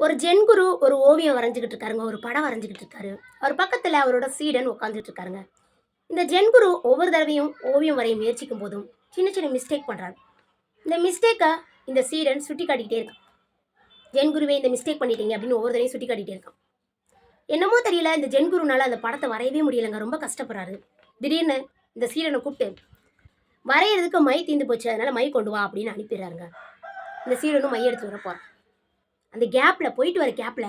ஒரு ஜென்குரு ஒரு ஓவியம் வரைஞ்சுக்கிட்டு இருக்காருங்க. ஒரு படம் வரைஞ்சுக்கிட்டு இருக்காரு. அவர் பக்கத்துல அவரோட சீடன் உட்கார்ந்துட்டு இருக்காருங்க. இந்த ஜென்குரு ஒவ்வொரு தடவையும் ஓவியம் வரைய முயற்சிக்கும் போதும் சின்ன சின்ன மிஸ்டேக் பண்றாரு. இந்த மிஸ்டேக்க இந்த சீடன் சுட்டிக்காட்டிக்கிட்டே இருக்கான். ஜென்குருவே இந்த மிஸ்டேக் பண்ணிட்டீங்க அப்படின்னு ஒவ்வொரு தடவையும் சுட்டிக்காட்டிட்டே இருக்கான். என்னமோ தெரியல இந்த ஜென்குருனால அந்த படத்தை வரையவே முடியலங்க. ரொம்ப கஷ்டப்படுறாரு. திடீர்னு இந்த சீடனை கூப்பிட்டு வரையறதுக்கு மை தீந்து போச்சு. அதனால மை கொண்டு வா அப்படின்னு அனுப்பிடுறாருங்க. இந்த சீடனும் மை எடுத்து வர போறான். அந்த கேப்ல போயிட்டு வர கேப்ல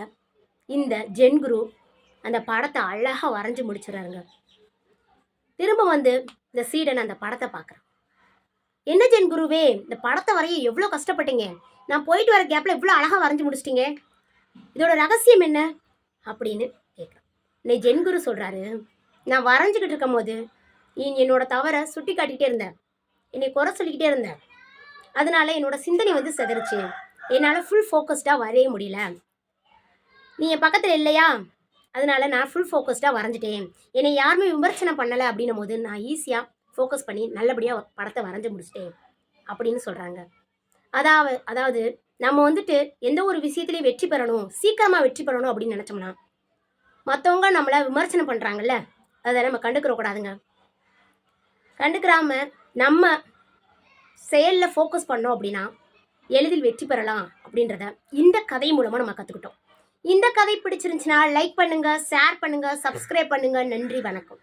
இந்த ஜென்குரு அந்த படத்தை அழகா வரைஞ்சு முடிச்சிடறாருங்க. திரும்ப வந்து இந்த சீடன் அந்த படத்தை பார்க்குறான். என்ன ஜென்குருவே, இந்த படத்தை வரைய எவ்வளோ கஷ்டப்பட்டீங்க, நான் போயிட்டு வர கேப்ல இவ்வளோ அழகா வரைஞ்சு முடிச்சிட்டீங்க, இதோட ரகசியம் என்ன அப்படின்னு கேட்குறான். இன்னைக்கு ஜென்குரு சொல்றாரு, நான் வரைஞ்சிக்கிட்டு இருக்கும் போது நீ என்னோட தவறை சுட்டி காட்டிக்கிட்டே இருந்த, என்னை குறை சொல்லிக்கிட்டே இருந்த, அதனால என்னோட சிந்தனை வந்து சிதறிச்சு, என்னால் ஃபுல் ஃபோக்கஸ்டாக வரைய முடியல. நீ என் பக்கத்தில் இல்லையா, அதனால நான் ஃபுல் ஃபோக்கஸ்டாக வரைஞ்சிட்டேன். என்னை யாருமே விமர்சனம் பண்ணலை அப்படின்னும் போது நான் ஈஸியாக ஃபோக்கஸ் பண்ணி நல்லபடியாக படத்தை வரைஞ்சி முடிச்சிட்டேன் அப்படின்னு சொல்கிறாங்க. அதாவது நம்ம வந்துட்டு எந்த ஒரு விஷயத்துலையும் வெற்றி பெறணும், சீக்கிரமாக வெற்றி பெறணும் அப்படின்னு நினச்சோம்னா மற்றவங்க நம்மளை விமர்சனம் பண்ணுறாங்கல்ல, அதை நம்ம கண்டுக்கிறக்கூடாதுங்க. கண்டுக்கிறாம நம்ம செயலில் ஃபோக்கஸ் பண்ணோம் அப்படின்னா எளிதில் வெற்றி பெறலாம் அப்படின்றத இந்த கதை மூலமாக நம்ம கற்றுக்கிட்டோம். இந்த கதை பிடிச்சிருந்துச்சுன்னா லைக் பண்ணுங்க, ஷேர் பண்ணுங்க, சப்ஸ்கிரைப் பண்ணுங்க. நன்றி, வணக்கம்.